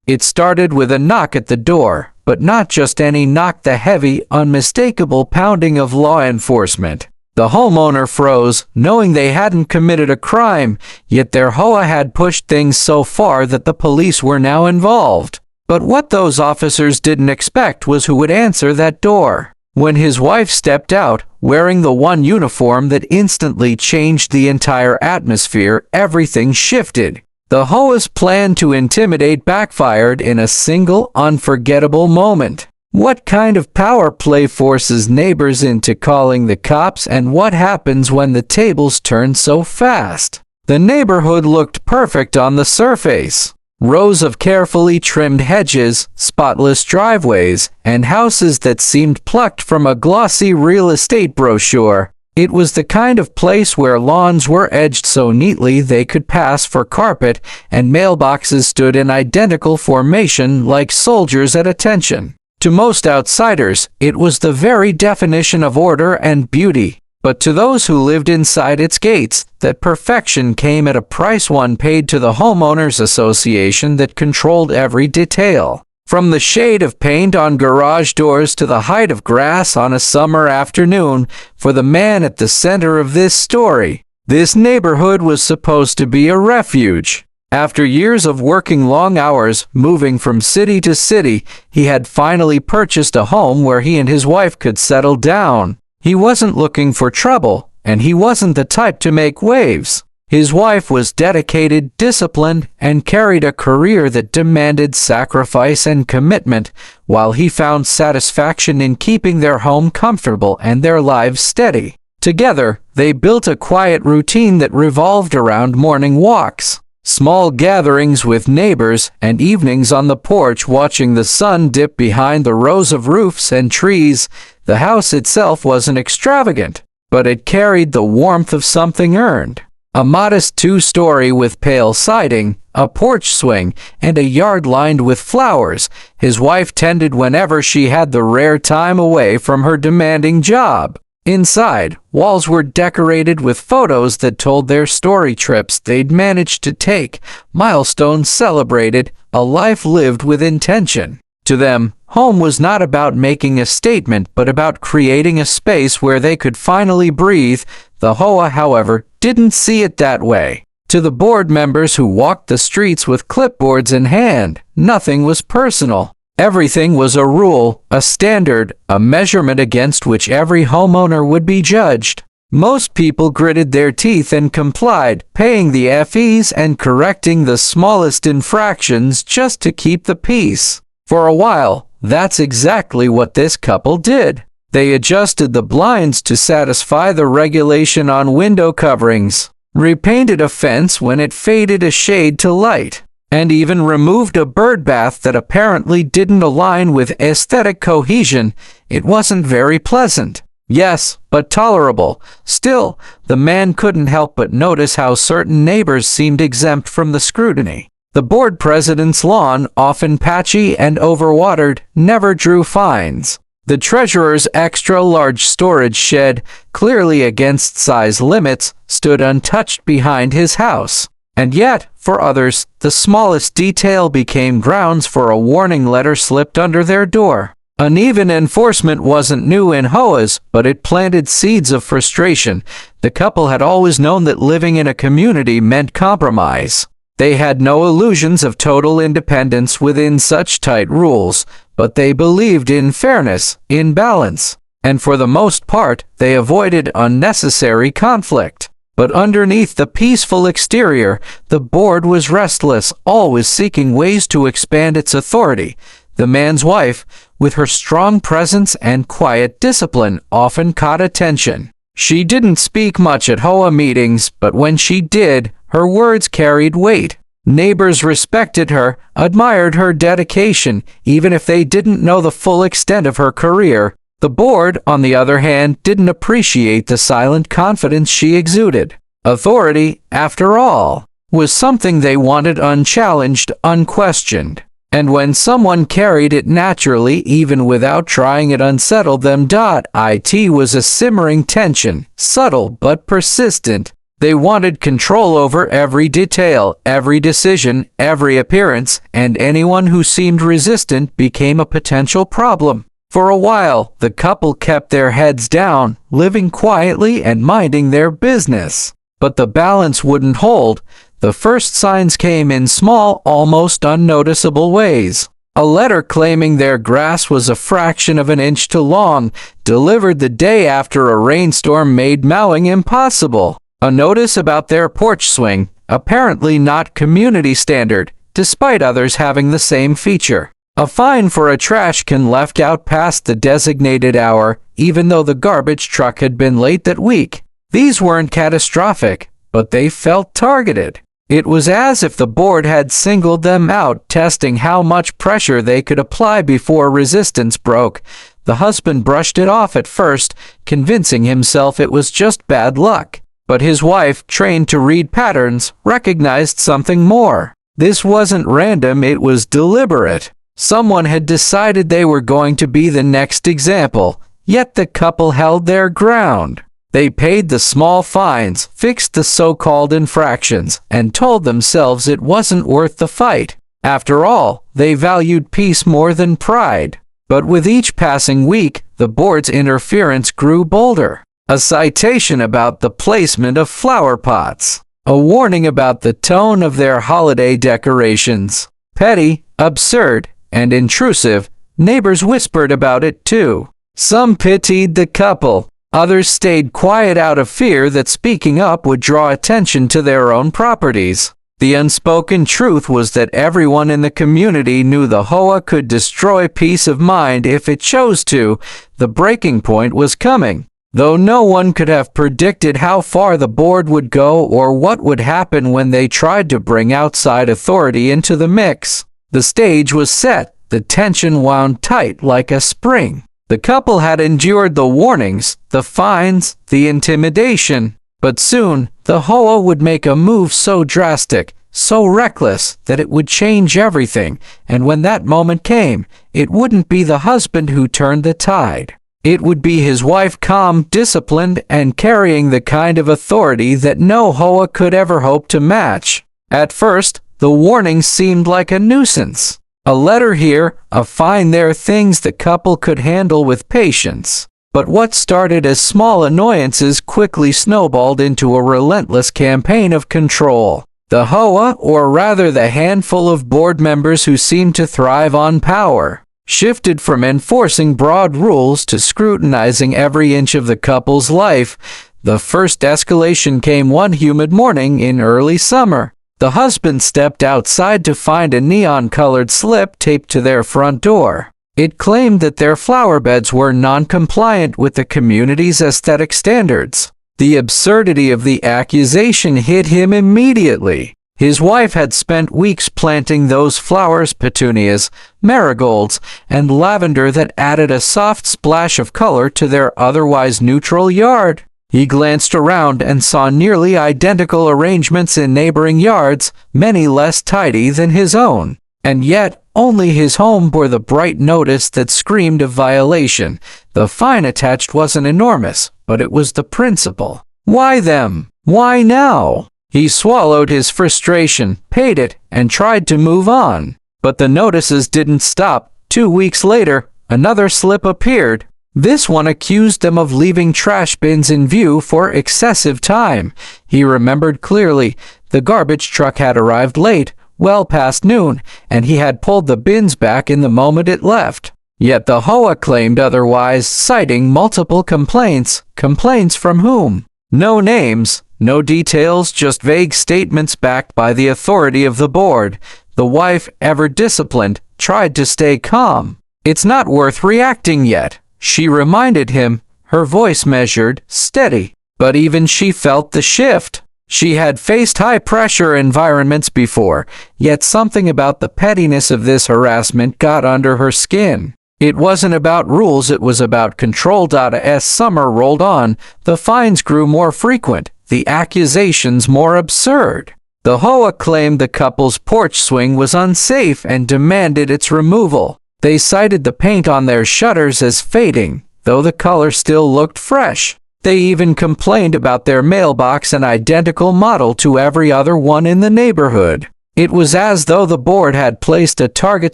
It started with a knock at the door, but not just any knock, the heavy, unmistakable pounding of law enforcement. The homeowner froze, knowing they hadn't committed a crime, yet their HOA had pushed things so far that the police were now involved. But what those officers didn't expect was who would answer that door. When his wife stepped out, wearing the one uniform that instantly changed the entire atmosphere, everything shifted. The HOA's plan to intimidate backfired in a single, unforgettable moment. What kind of power play forces neighbors into calling the cops, and what happens when the tables turn so fast? The neighborhood looked perfect on the surface. Rows of carefully trimmed hedges, spotless driveways, and houses that seemed plucked from a glossy real estate brochure. It was the kind of place where lawns were edged so neatly they could pass for carpet, and mailboxes stood in identical formation like soldiers at attention. To most outsiders, it was the very definition of order and beauty. But to those who lived inside its gates, that perfection came at a price, one paid to the homeowners association that controlled every detail. From the shade of paint on garage doors to the height of grass on a summer afternoon, for the man at the center of this story, this neighborhood was supposed to be a refuge. After years of working long hours, moving from city to city, he had finally purchased a home where he and his wife could settle down. He wasn't looking for trouble, and he wasn't the type to make waves. His wife was dedicated, disciplined, and carried a career that demanded sacrifice and commitment, while he found satisfaction in keeping their home comfortable and their lives steady. Together, they built a quiet routine that revolved around morning walks, small gatherings with neighbors, and evenings on the porch watching the sun dip behind the rows of roofs and trees. The house itself wasn't extravagant, but it carried the warmth of something earned. A modest two-story with pale siding, a porch swing, and a yard lined with flowers, his wife tended whenever she had the rare time away from her demanding job. Inside, walls were decorated with photos that told their story, trips they'd managed to take, milestones celebrated, a life lived with intention. To them, home was not about making a statement, but about creating a space where they could finally breathe. The HOA, however, didn't see it that way. To the board members who walked the streets with clipboards in hand, nothing was personal. Everything was a rule, a standard, a measurement against which every homeowner would be judged. Most people gritted their teeth and complied, paying the fees and correcting the smallest infractions just to keep the peace. For a while, that's exactly what this couple did. They adjusted the blinds to satisfy the regulation on window coverings, repainted a fence when it faded a shade to light, and even removed a bird bath that apparently didn't align with aesthetic cohesion. It wasn't very pleasant, yes, but tolerable. Still, the man couldn't help but notice how certain neighbors seemed exempt from the scrutiny. The board president's lawn, often patchy and overwatered, never drew fines. The treasurer's extra-large storage shed, clearly against size limits, stood untouched behind his house. And yet, for others, the smallest detail became grounds for a warning letter slipped under their door. Uneven enforcement wasn't new in HOAs, but it planted seeds of frustration. The couple had always known that living in a community meant compromise. They had no illusions of total independence within such tight rules, but they believed in fairness, in balance, and for the most part, they avoided unnecessary conflict. But underneath the peaceful exterior, the board was restless, always seeking ways to expand its authority. The man's wife, with her strong presence and quiet discipline, often caught attention. She didn't speak much at HOA meetings, but when she did, her words carried weight. Neighbors respected her, admired her dedication, even if they didn't know the full extent of her career. The board, on the other hand, didn't appreciate the silent confidence she exuded. Authority, after all, was something they wanted unchallenged, unquestioned. And when someone carried it naturally, even without trying, it unsettled them. It was a simmering tension, subtle but persistent. They wanted control over every detail, every decision, every appearance, and anyone who seemed resistant became a potential problem. For a while, the couple kept their heads down, living quietly and minding their business. But the balance wouldn't hold. The first signs came in small, almost unnoticeable ways. A letter claiming their grass was a fraction of an inch too long, delivered the day after a rainstorm made mowing impossible. A notice about their porch swing, apparently not community standard, despite others having the same feature. A fine for a trash can left out past the designated hour, even though the garbage truck had been late that week. These weren't catastrophic, but they felt targeted. It was as if the board had singled them out, testing how much pressure they could apply before resistance broke. The husband brushed it off at first, convincing himself it was just bad luck. But his wife, trained to read patterns, recognized something more. This wasn't random, it was deliberate. Someone had decided they were going to be the next example, yet the couple held their ground. They paid the small fines, fixed the so-called infractions, and told themselves it wasn't worth the fight. After all, they valued peace more than pride. But with each passing week, the board's interference grew bolder. A citation about the placement of flower pots. A warning about the tone of their holiday decorations. Petty, absurd, and intrusive, neighbors whispered about it too. Some pitied the couple. Others stayed quiet out of fear that speaking up would draw attention to their own properties. The unspoken truth was that everyone in the community knew the HOA could destroy peace of mind if it chose to. The breaking point was coming. Though no one could have predicted how far the board would go or what would happen when they tried to bring outside authority into the mix. The stage was set, the tension wound tight like a spring. The couple had endured the warnings, the fines, the intimidation, but soon the HOA would make a move so drastic, so reckless, that it would change everything, and when that moment came, it wouldn't be the husband who turned the tide. It would be his wife, calm, disciplined, and carrying the kind of authority that no HOA could ever hope to match. At first, the warnings seemed like a nuisance. A letter here, a fine there, things the couple could handle with patience. But what started as small annoyances quickly snowballed into a relentless campaign of control. The HOA, or rather the handful of board members who seemed to thrive on power, shifted from enforcing broad rules to scrutinizing every inch of the couple's life. The first escalation came one humid morning in early summer. The husband stepped outside to find a neon-colored slip taped to their front door. It claimed that their flower beds were non-compliant with the community's aesthetic standards. The absurdity of the accusation hit him immediately. His wife had spent weeks planting those flowers, petunias, marigolds, and lavender that added a soft splash of color to their otherwise neutral yard. He glanced around and saw nearly identical arrangements in neighboring yards, many less tidy than his own. And yet, only his home bore the bright notice that screamed of violation. The fine attached wasn't enormous, but it was the principle. Why them? Why now? He swallowed his frustration, paid it, and tried to move on. But the notices didn't stop. 2 weeks later, another slip appeared. This one accused them of leaving trash bins in view for excessive time. He remembered clearly. The garbage truck had arrived late, well past noon, and he had pulled the bins back in the moment it left. Yet the HOA claimed otherwise, citing multiple complaints. Complaints from whom? No names, no details, just vague statements backed by the authority of the board. The wife, ever disciplined, tried to stay calm. It's not worth reacting yet, she reminded him, her voice measured, steady. But even she felt the shift. She had faced high-pressure environments before, yet something about the pettiness of this harassment got under her skin. It wasn't about rules, it was about control. As summer rolled on, the fines grew more frequent, the accusations more absurd. The HOA claimed the couple's porch swing was unsafe and demanded its removal. They cited the paint on their shutters as fading, though the color still looked fresh. They even complained about their mailbox, an identical model to every other one in the neighborhood. It was as though the board had placed a target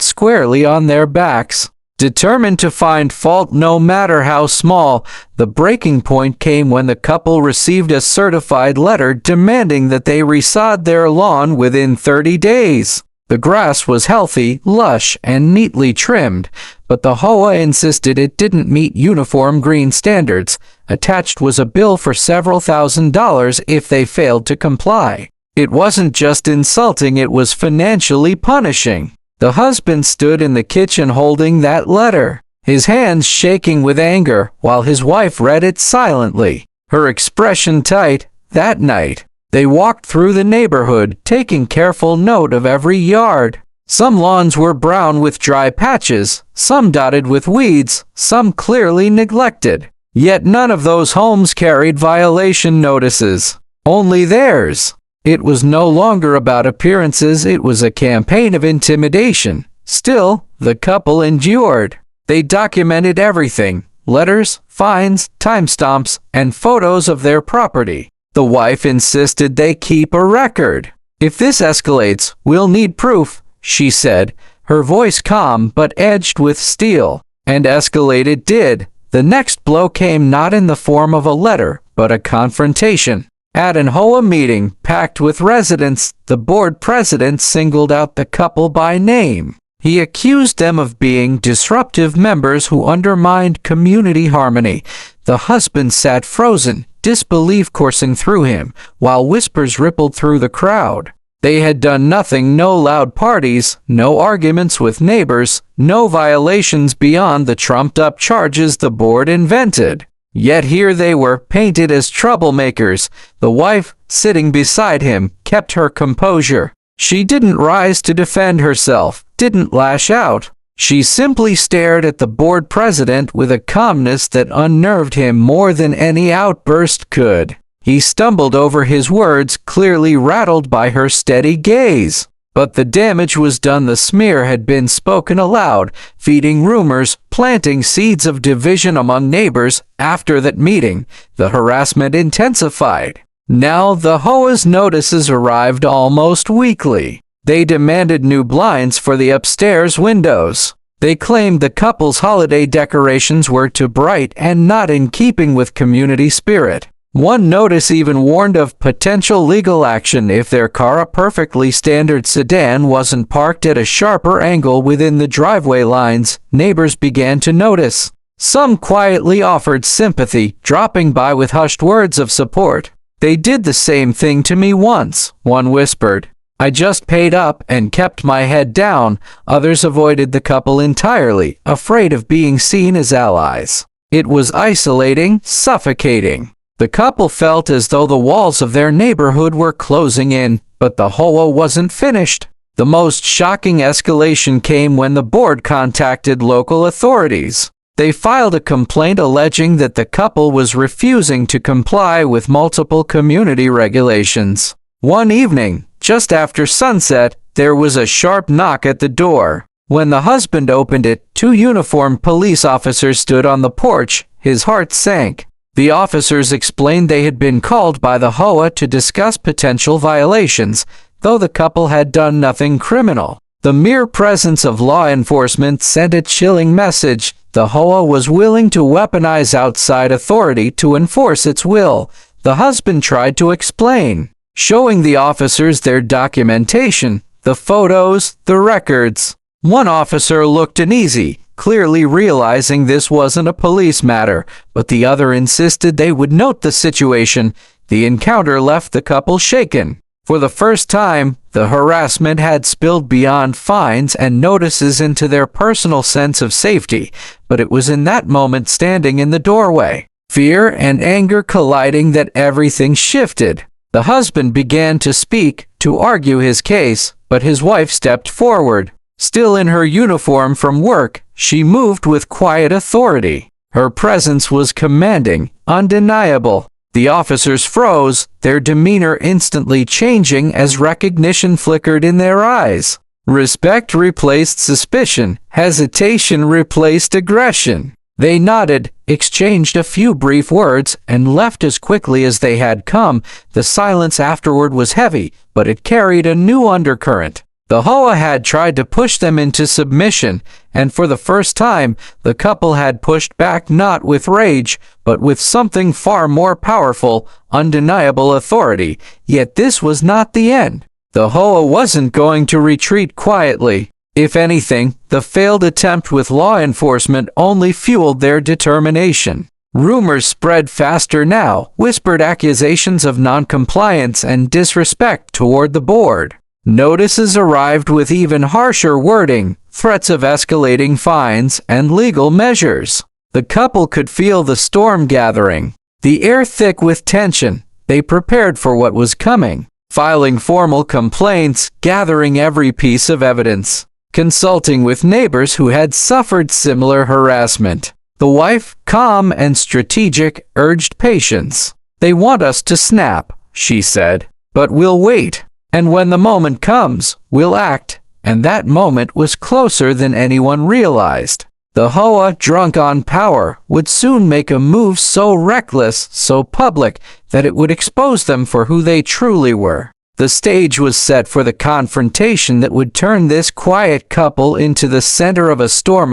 squarely on their backs. Determined to find fault no matter how small, the breaking point came when the couple received a certified letter demanding that they resod their lawn within 30 days. The grass was healthy, lush, and neatly trimmed, but the HOA insisted it didn't meet uniform green standards. Attached was a bill for several $1,000s if they failed to comply. It wasn't just insulting, it was financially punishing. The husband stood in the kitchen holding that letter, his hands shaking with anger, while his wife read it silently, her expression tight. That night, they walked through the neighborhood, taking careful note of every yard. Some lawns were brown with dry patches, some dotted with weeds, some clearly neglected. Yet none of those homes carried violation notices. Only theirs. It was no longer about appearances, it was a campaign of intimidation. Still, the couple endured. They documented everything: letters, fines, timestamps, and photos of their property. The wife insisted they keep a record. "If this escalates, we'll need proof," she said, her voice calm but edged with steel. And escalate it did. The next blow came not in the form of a letter, but a confrontation. At an HOA meeting packed with residents, the board president singled out the couple by name. He accused them of being disruptive members who undermined community harmony. The husband sat frozen, disbelief coursing through him, while whispers rippled through the crowd. They had done nothing: no loud parties, no arguments with neighbors, no violations beyond the trumped-up charges the board invented. Yet here they were, painted as troublemakers. The wife, sitting beside him, kept her composure. She didn't rise to defend herself, didn't lash out. She simply stared at the board president with a calmness that unnerved him more than any outburst could. He stumbled over his words, clearly rattled by her steady gaze. But the damage was done. The smear had been spoken aloud, feeding rumors, planting seeds of division among neighbors. After that meeting, the harassment intensified. Now the HOA's notices arrived almost weekly. They demanded new blinds for the upstairs windows. They claimed the couple's holiday decorations were too bright and not in keeping with community spirit. One notice even warned of potential legal action if their car, a perfectly standard sedan, wasn't parked at a sharper angle within the driveway lines. Neighbors began to notice. Some quietly offered sympathy, dropping by with hushed words of support. "They did the same thing to me once," one whispered. "I just paid up and kept my head down." Others avoided the couple entirely, afraid of being seen as allies. It was isolating, suffocating. The couple felt as though the walls of their neighborhood were closing in, but the HOA wasn't finished. The most shocking escalation came when the board contacted local authorities. They filed a complaint alleging that the couple was refusing to comply with multiple community regulations. One evening, just after sunset, there was a sharp knock at the door. When the husband opened it, two uniformed police officers stood on the porch. His heart sank. The officers explained they had been called by the HOA to discuss potential violations, though the couple had done nothing criminal. The mere presence of law enforcement sent a chilling message. The HOA was willing to weaponize outside authority to enforce its will. The husband tried to explain, showing the officers their documentation, the photos, the records. One officer looked uneasy, clearly realizing this wasn't a police matter, but the other insisted they would note the situation. The encounter left the couple shaken. For the first time, the harassment had spilled beyond fines and notices into their personal sense of safety, but it was in that moment, standing in the doorway, fear and anger colliding, that everything shifted. The husband began to speak, to argue his case, but his wife stepped forward. Still in her uniform from work, she moved with quiet authority. Her presence was commanding, undeniable. The officers froze, their demeanor instantly changing as recognition flickered in their eyes. Respect replaced suspicion, hesitation replaced aggression. They nodded, exchanged a few brief words, and left as quickly as they had come. The silence afterward was heavy, but it carried a new undercurrent. The HOA had tried to push them into submission, and for the first time, the couple had pushed back not with rage, but with something far more powerful, undeniable authority. Yet this was not the end. The HOA wasn't going to retreat quietly. If anything, the failed attempt with law enforcement only fueled their determination. Rumors spread faster now, whispered accusations of noncompliance and disrespect toward the board. Notices arrived with even harsher wording, threats of escalating fines, and legal measures. The couple could feel the storm gathering, the air thick with tension. They prepared for what was coming, filing formal complaints, gathering every piece of evidence, consulting with neighbors who had suffered similar harassment. The wife, calm and strategic, urged patience. "They want us to snap," she said, "but we'll wait. And when the moment comes, we'll act." And that moment was closer than anyone realized. The HOA, drunk on power, would soon make a move so reckless, so public, that it would expose them for who they truly were. The stage was set for the confrontation that would turn this quiet couple into the center of a storm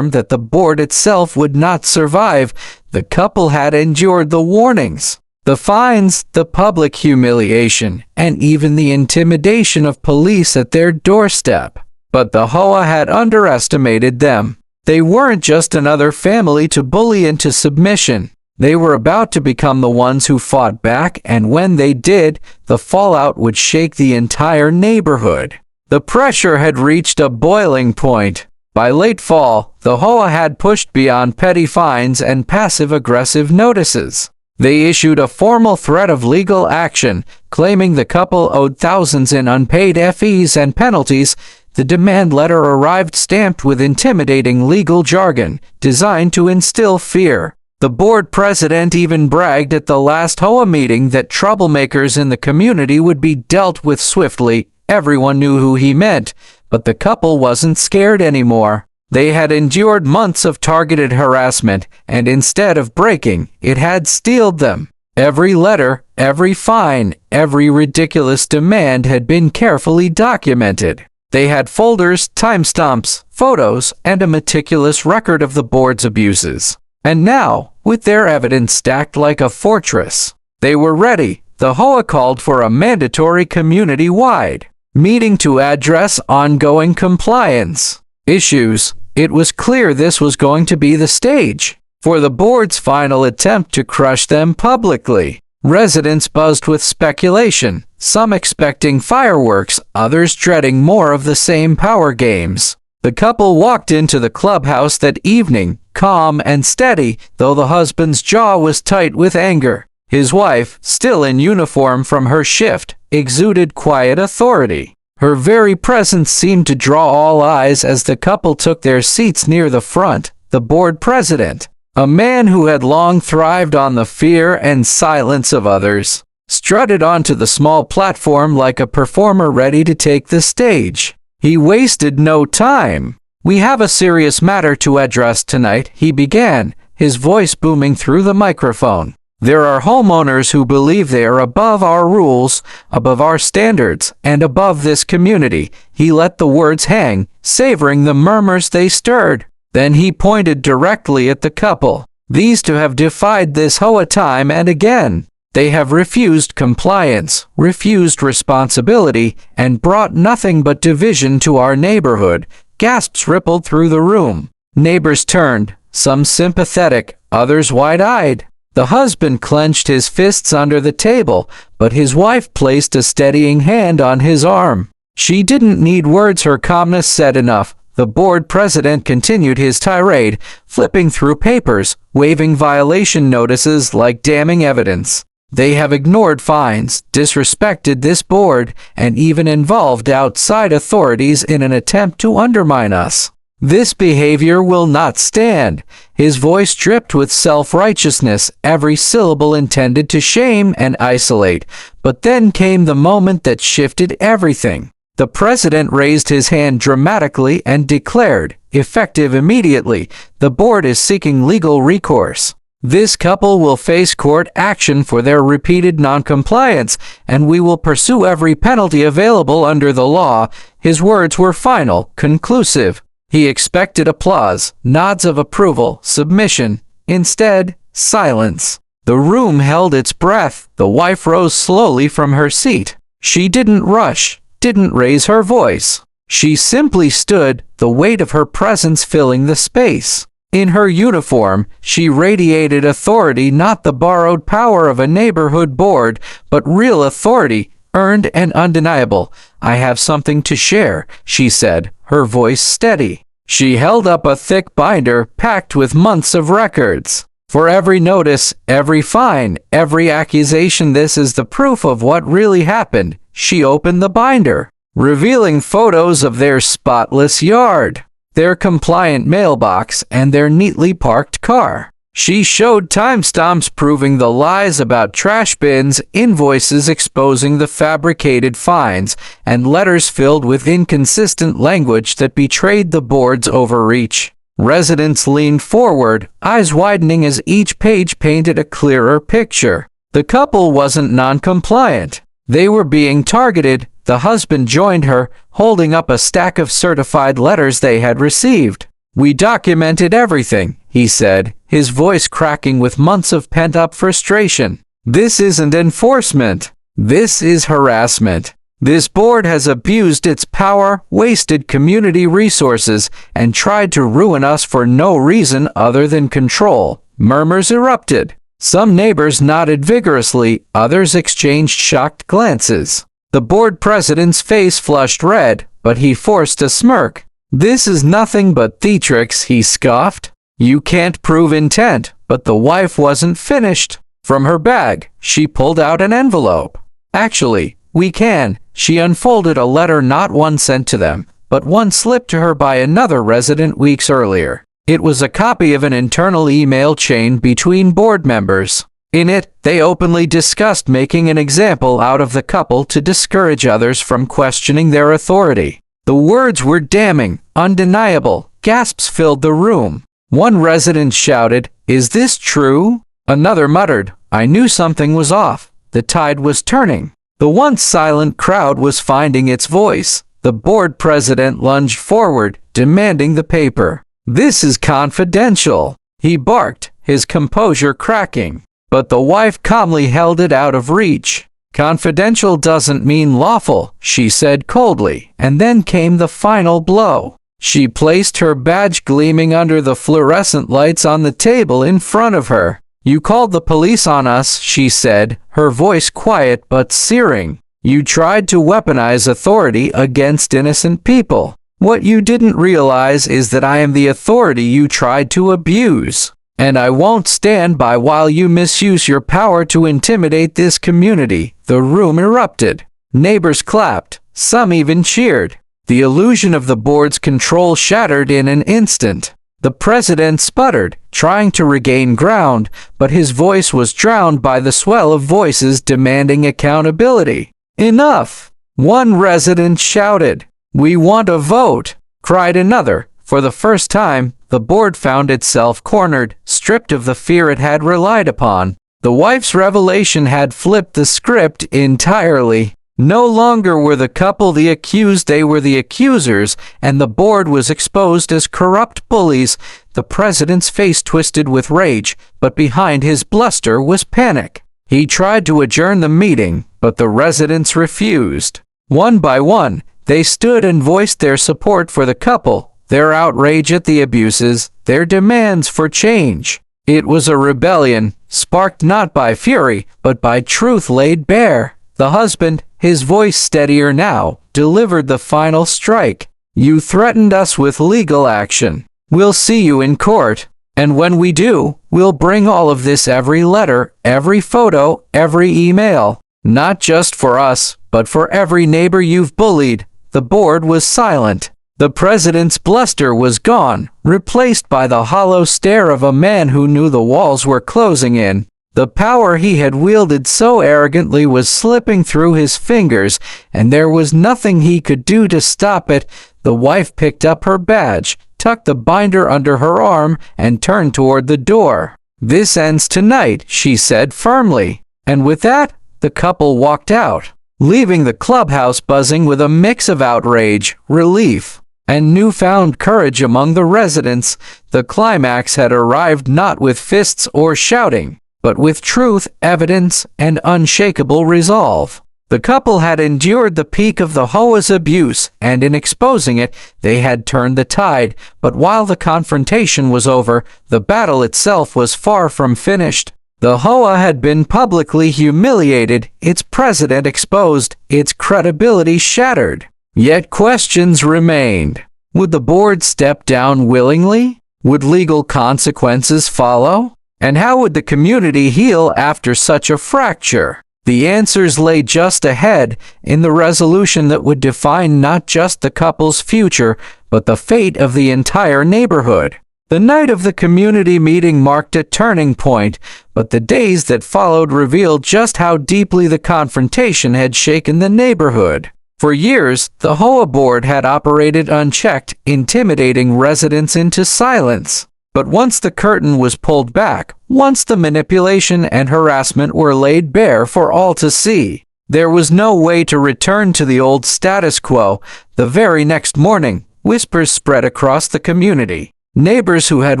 that the board itself would not survive. The couple had endured the warnings, the fines, the public humiliation, and even the intimidation of police at their doorstep. But the HOA had underestimated them. They weren't just another family to bully into submission. They were about to become the ones who fought back, and when they did, the fallout would shake the entire neighborhood. The pressure had reached a boiling point. By late fall, the HOA had pushed beyond petty fines and passive-aggressive notices. They issued a formal threat of legal action, claiming the couple owed thousands in unpaid fees and penalties. The demand letter arrived stamped with intimidating legal jargon, designed to instill fear. The board president even bragged at the last HOA meeting that troublemakers in the community would be dealt with swiftly. Everyone knew who he meant, but the couple wasn't scared anymore. They had endured months of targeted harassment, and instead of breaking, it had steeled them. Every letter, every fine, every ridiculous demand had been carefully documented. They had folders, timestamps, photos, and a meticulous record of the board's abuses. And now, with their evidence stacked like a fortress, they were ready. The HOA called for a mandatory community-wide meeting to address ongoing compliance issues. It was clear this was going to be the stage for the board's final attempt to crush them publicly. Residents buzzed with speculation, some expecting fireworks, others dreading more of the same power games. The couple walked into the clubhouse that evening, calm and steady, though the husband's jaw was tight with anger. His wife, still in uniform from her shift, exuded quiet authority. Her very presence seemed to draw all eyes as the couple took their seats near the front. The board president, a man who had long thrived on the fear and silence of others, strutted onto the small platform like a performer ready to take the stage. He wasted no time. "We have a serious matter to address tonight," he began, his voice booming through the microphone. "There are homeowners who believe they are above our rules, above our standards, and above this community." He let the words hang, savoring the murmurs they stirred. Then he pointed directly at the couple. "These two have defied this HOA time and again. They have refused compliance, refused responsibility, and brought nothing but division to our neighborhood." Gasps rippled through the room. Neighbors turned, some sympathetic, others wide-eyed. The husband clenched his fists under the table, but his wife placed a steadying hand on his arm. She didn't need words, her calmness said enough. The board president continued his tirade, flipping through papers, waving violation notices like damning evidence. "They have ignored fines, disrespected this board, and even involved outside authorities in an attempt to undermine us. This behavior will not stand." His voice dripped with self-righteousness, every syllable intended to shame and isolate. But then came the moment that shifted everything. The president raised his hand dramatically and declared, effective immediately. The board is seeking legal recourse. This couple will face court action for their repeated noncompliance, and we will pursue every penalty available under the law. His words were final, conclusive. He expected applause, nods of approval, submission. Instead, silence. The room held its breath. The wife rose slowly from her seat. She didn't rush, didn't raise her voice. She simply stood, the weight of her presence filling the space. In her uniform, she radiated authority, not the borrowed power of a neighborhood board, but real authority, earned and undeniable. "I have something to share," she said, her voice steady. She held up a thick binder packed with months of records. "For every notice, every fine, every accusation, this is the proof of what really happened." She opened the binder, revealing photos of their spotless yard, their compliant mailbox, and their neatly parked car. She showed timestamps proving the lies about trash bins, invoices exposing the fabricated fines, and letters filled with inconsistent language that betrayed the board's overreach. Residents leaned forward, eyes widening as each page painted a clearer picture. The couple wasn't non-compliant. They were being targeted. The husband joined her, holding up a stack of certified letters they had received. "We documented everything," he said, his voice cracking with months of pent-up frustration. "This isn't enforcement. This is harassment. This board has abused its power, wasted community resources, and tried to ruin us for no reason other than control." Murmurs erupted. Some neighbors nodded vigorously, others exchanged shocked glances. The board president's face flushed red, but he forced a smirk. "This is nothing but theatrics," he scoffed. "You can't prove intent." But the wife wasn't finished. From her bag, she pulled out an envelope. "Actually, we can." She unfolded a letter, not one sent to them, but one slipped to her by another resident weeks earlier. It was a copy of an internal email chain between board members. In it, they openly discussed making an example out of the couple to discourage others from questioning their authority. The words were damning, undeniable. Gasps filled the room. One resident shouted, "Is this true?" Another muttered, "I knew something was off." The tide was turning. The once silent crowd was finding its voice. The board president lunged forward, demanding the paper. "This is confidential," he barked, his composure cracking. But the wife calmly held it out of reach. "Confidential doesn't mean lawful," she said coldly, and then came the final blow. She placed her badge gleaming under the fluorescent lights on the table in front of her. "You called the police on us," she said, her voice quiet but searing. "You tried to weaponize authority against innocent people. What you didn't realize is that I am the authority you tried to abuse. And I won't stand by while you misuse your power to intimidate this community." The room erupted. Neighbors clapped. Some even cheered. The illusion of the board's control shattered in an instant. The president sputtered, trying to regain ground, but his voice was drowned by the swell of voices demanding accountability. "Enough!" One resident shouted. "We want a vote!" cried another. For the first time, the board found itself cornered, stripped of the fear it had relied upon. The wife's revelation had flipped the script entirely. No longer were the couple the accused, they were the accusers, and the board was exposed as corrupt bullies. The president's face twisted with rage, but behind his bluster was panic. He tried to adjourn the meeting, but the residents refused. One by one, they stood and voiced their support for the couple, their outrage at the abuses, their demands for change. It was a rebellion, sparked not by fury, but by truth laid bare. The husband, his voice steadier now, delivered the final strike. "You threatened us with legal action. We'll see you in court. And when we do, we'll bring all of this, every letter, every photo, every email. Not just for us, but for every neighbor you've bullied." The board was silent. The president's bluster was gone, replaced by the hollow stare of a man who knew the walls were closing in. The power he had wielded so arrogantly was slipping through his fingers, and there was nothing he could do to stop it. The wife picked up her badge, tucked the binder under her arm, and turned toward the door. "This ends tonight," she said firmly. And with that, the couple walked out, leaving the clubhouse buzzing with a mix of outrage, relief, and newfound courage among the residents. The climax had arrived not with fists or shouting, but with truth, evidence, and unshakable resolve. The couple had endured the peak of the HOA's abuse, and in exposing it, they had turned the tide. But while the confrontation was over, the battle itself was far from finished. The HOA had been publicly humiliated, its president exposed, its credibility shattered. Yet questions remained. Would the board step down willingly? Would legal consequences follow? And how would the community heal after such a fracture? The answers lay just ahead, in the resolution that would define not just the couple's future, but the fate of the entire neighborhood. The night of the community meeting marked a turning point, but the days that followed revealed just how deeply the confrontation had shaken the neighborhood. For years, the HOA board had operated unchecked, intimidating residents into silence. But once the curtain was pulled back, once the manipulation and harassment were laid bare for all to see, there was no way to return to the old status quo. The very next morning, whispers spread across the community. Neighbors who had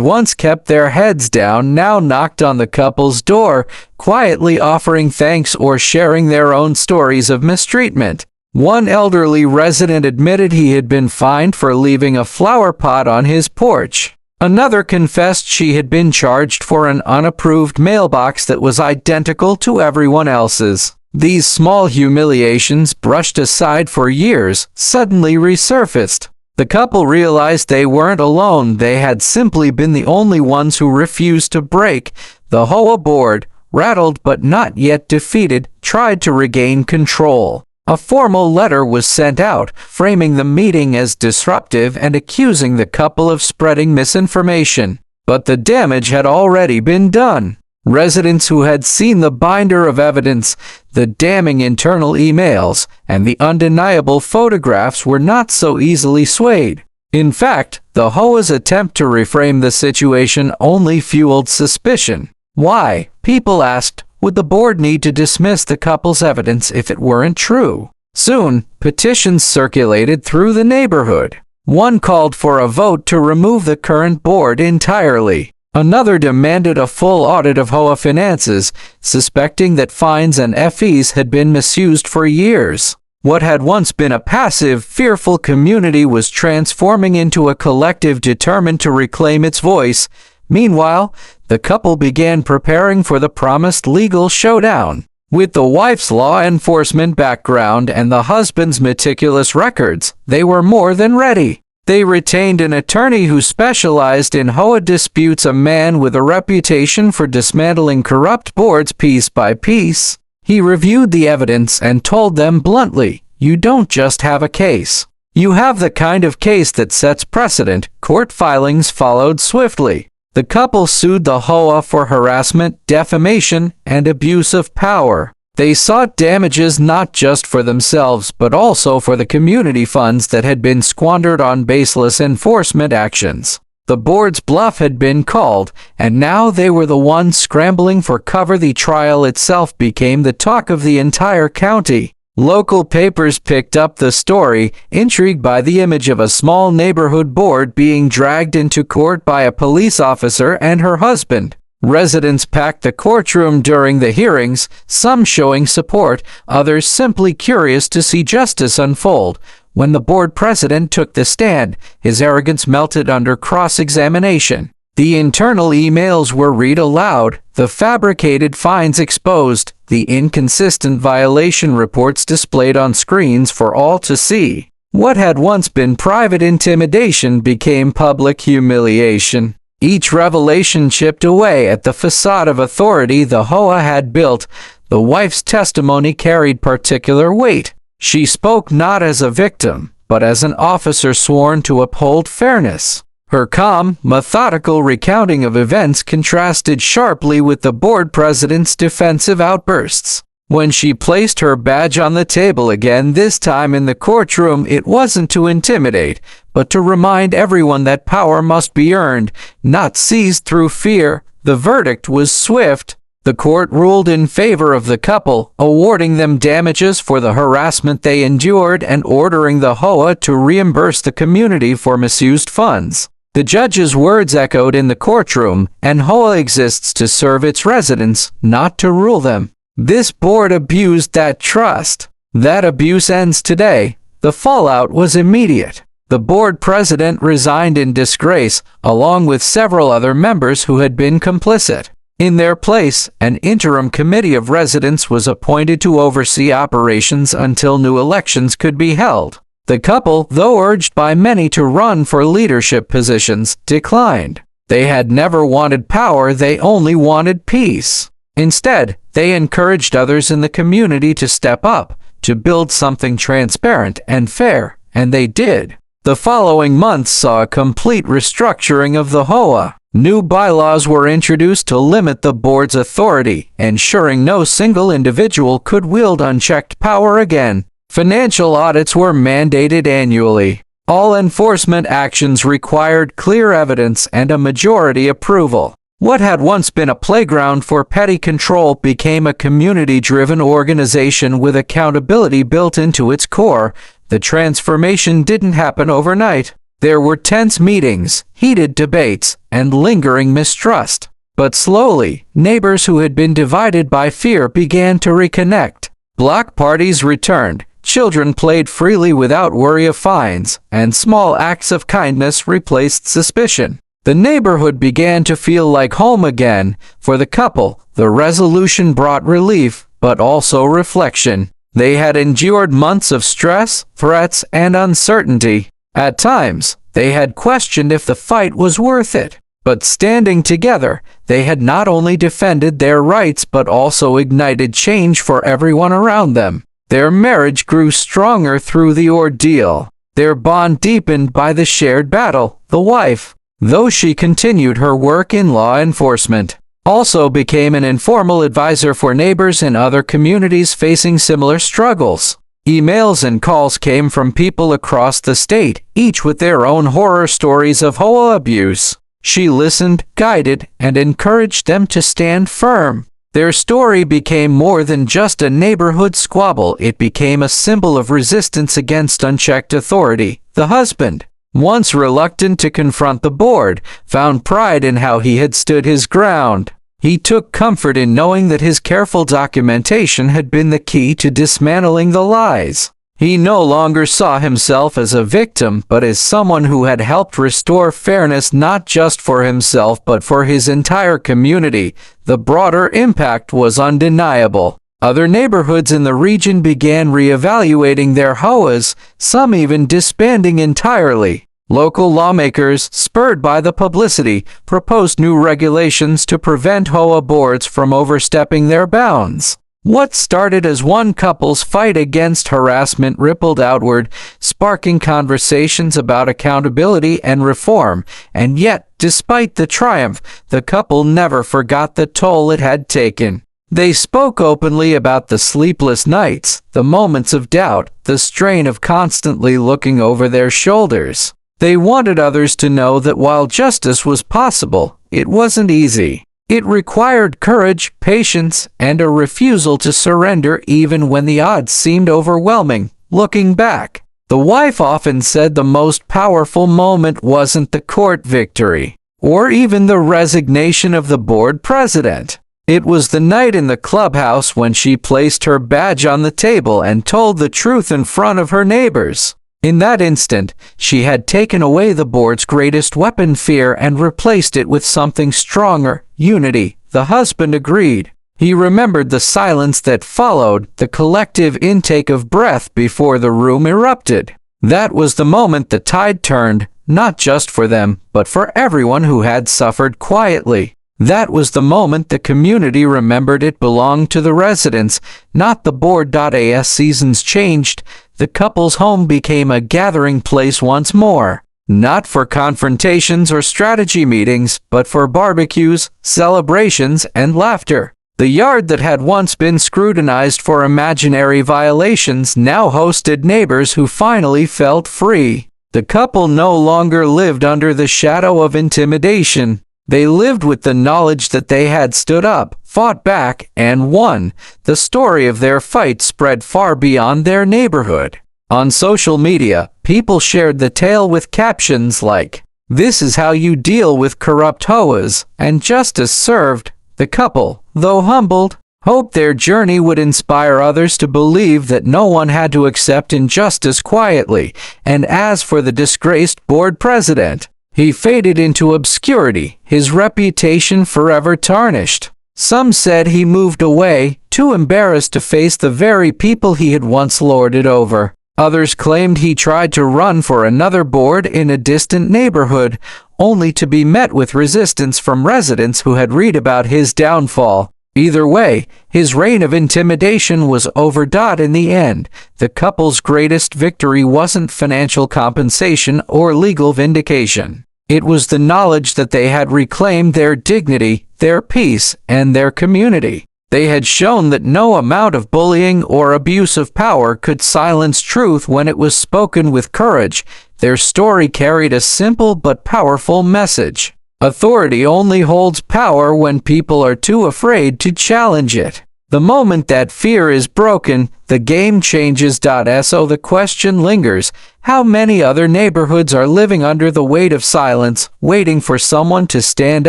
once kept their heads down now knocked on the couple's door, quietly offering thanks or sharing their own stories of mistreatment. One elderly resident admitted he had been fined for leaving a flower pot on his porch. Another confessed she had been charged for an unapproved mailbox that was identical to everyone else's. These small humiliations, brushed aside for years, suddenly resurfaced. The couple realized they weren't alone. They had simply been the only ones who refused to break. The HOA board, rattled but not yet defeated, tried to regain control. A formal letter was sent out, framing the meeting as disruptive and accusing the couple of spreading misinformation. But the damage had already been done. Residents who had seen the binder of evidence, the damning internal emails, and the undeniable photographs were not so easily swayed. In fact, the HOA's attempt to reframe the situation only fueled suspicion. Why? People asked. Would the board need to dismiss the couple's evidence if it weren't true? Soon, petitions circulated through the neighborhood. One called for a vote to remove the current board entirely. Another demanded a full audit of HOA finances, suspecting that fines and fees had been misused for years. What had once been a passive, fearful community was transforming into a collective determined to reclaim its voice. Meanwhile, the couple began preparing for the promised legal showdown. With the wife's law enforcement background and the husband's meticulous records, they were more than ready. They retained an attorney who specialized in HOA disputes, a man with a reputation for dismantling corrupt boards piece by piece. He reviewed the evidence and told them bluntly, "You don't just have a case. You have the kind of case that sets precedent." Court filings followed swiftly. The couple sued the HOA for harassment, defamation, and abuse of power. They sought damages not just for themselves but also for the community funds that had been squandered on baseless enforcement actions. The board's bluff had been called, and now they were the ones scrambling for cover. The trial itself became the talk of the entire county. Local papers picked up the story, intrigued by the image of a small neighborhood board being dragged into court by a police officer and her husband. Residents packed the courtroom during the hearings, some showing support, others simply curious to see justice unfold. When the board president took the stand, his arrogance melted under cross-examination. The internal emails were read aloud, the fabricated fines exposed, the inconsistent violation reports displayed on screens for all to see. What had once been private intimidation became public humiliation. Each revelation chipped away at the facade of authority the HOA had built. The wife's testimony carried particular weight. She spoke not as a victim, but as an officer sworn to uphold fairness. Her calm, methodical recounting of events contrasted sharply with the board president's defensive outbursts. When she placed her badge on the table again, this time in the courtroom, it wasn't to intimidate, but to remind everyone that power must be earned, not seized through fear. The verdict was swift. The court ruled in favor of the couple, awarding them damages for the harassment they endured and ordering the HOA to reimburse the community for misused funds. The judge's words echoed in the courtroom, and HOA exists to serve its residents, not to rule them. This board abused that trust. That abuse ends today. The fallout was immediate. The board president resigned in disgrace, along with several other members who had been complicit. In their place, an interim committee of residents was appointed to oversee operations until new elections could be held. The couple, though urged by many to run for leadership positions, declined. They had never wanted power, they only wanted peace. Instead, they encouraged others in the community to step up, to build something transparent and fair, and they did. The following months saw a complete restructuring of the HOA. New bylaws were introduced to limit the board's authority, ensuring no single individual could wield unchecked power again. Financial audits were mandated annually. All enforcement actions required clear evidence and a majority approval. What had once been a playground for petty control became a community-driven organization with accountability built into its core. The transformation didn't happen overnight. There were tense meetings, heated debates, and lingering mistrust. But slowly, neighbors who had been divided by fear began to reconnect. Block parties returned, children played freely without worry of fines, and small acts of kindness replaced suspicion. The neighborhood began to feel like home again. For the couple, the resolution brought relief, but also reflection. They had endured months of stress, threats, and uncertainty. At times, they had questioned if the fight was worth it. But standing together, they had not only defended their rights but also ignited change for everyone around them. Their marriage grew stronger through the ordeal. Their bond deepened by the shared battle. The wife, though she continued her work in law enforcement, also became an informal advisor for neighbors in other communities facing similar struggles. Emails and calls came from people across the state, each with their own horror stories of HOA abuse. She listened, guided, and encouraged them to stand firm. Their story became more than just a neighborhood squabble. It became a symbol of resistance against unchecked authority. The husband, once reluctant to confront the board, found pride in how he had stood his ground. He took comfort in knowing that his careful documentation had been the key to dismantling the lies. He no longer saw himself as a victim, but as someone who had helped restore fairness not just for himself but for his entire community. The broader impact was undeniable. Other neighborhoods in the region began reevaluating their HOAs, some even disbanding entirely. Local lawmakers, spurred by the publicity, proposed new regulations to prevent HOA boards from overstepping their bounds. What started as one couple's fight against harassment rippled outward, sparking conversations about accountability and reform. And yet, despite the triumph, the couple never forgot the toll it had taken. They spoke openly about the sleepless nights, the moments of doubt, the strain of constantly looking over their shoulders. They wanted others to know that while justice was possible, it wasn't easy. It required courage, patience, and a refusal to surrender even when the odds seemed overwhelming. Looking back, the wife often said the most powerful moment wasn't the court victory, or even the resignation of the board president. It was the night in the clubhouse when she placed her badge on the table and told the truth in front of her neighbors. In that instant, she had taken away the board's greatest weapon, fear, and replaced it with something stronger, unity. The husband agreed. He remembered the silence that followed, the collective intake of breath before the room erupted. That was the moment the tide turned, not just for them, but for everyone who had suffered quietly. That was the moment the community remembered it belonged to the residents, not the board. As seasons changed, the couple's home became a gathering place once more, not for confrontations or strategy meetings, but for barbecues, celebrations, and laughter. The yard that had once been scrutinized for imaginary violations now hosted neighbors who finally felt free. The couple no longer lived under the shadow of intimidation. They lived with the knowledge that they had stood up, fought back, and won. The story of their fight spread far beyond their neighborhood. On social media, people shared the tale with captions like, "This is how you deal with corrupt HOAs," and justice served. The couple, though humbled, hoped their journey would inspire others to believe that no one had to accept injustice quietly. And as for the disgraced board president, he faded into obscurity, his reputation forever tarnished. Some said he moved away, too embarrassed to face the very people he had once lorded over. Others claimed he tried to run for another board in a distant neighborhood, only to be met with resistance from residents who had read about his downfall. Either way, his reign of intimidation was overdone in the end. The couple's greatest victory wasn't financial compensation or legal vindication. It was the knowledge that they had reclaimed their dignity, their peace, and their community. They had shown that no amount of bullying or abuse of power could silence truth when it was spoken with courage. Their story carried a simple but powerful message. Authority only holds power when people are too afraid to challenge it. The moment that fear is broken, the game changes. So the question lingers, how many other neighborhoods are living under the weight of silence, waiting for someone to stand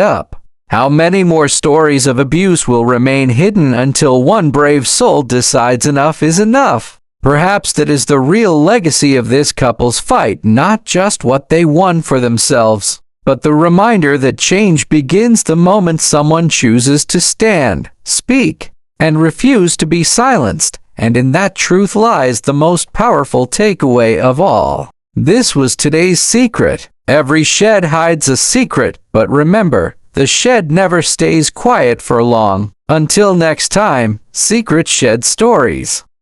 up? How many more stories of abuse will remain hidden until one brave soul decides enough is enough? Perhaps that is the real legacy of this couple's fight, not just what they won for themselves, but the reminder that change begins the moment someone chooses to stand, speak, and refuse to be silenced. And in that truth lies the most powerful takeaway of all. This was today's secret. Every shed hides a secret, but remember, the shed never stays quiet for long. Until next time, Secret Shed Stories.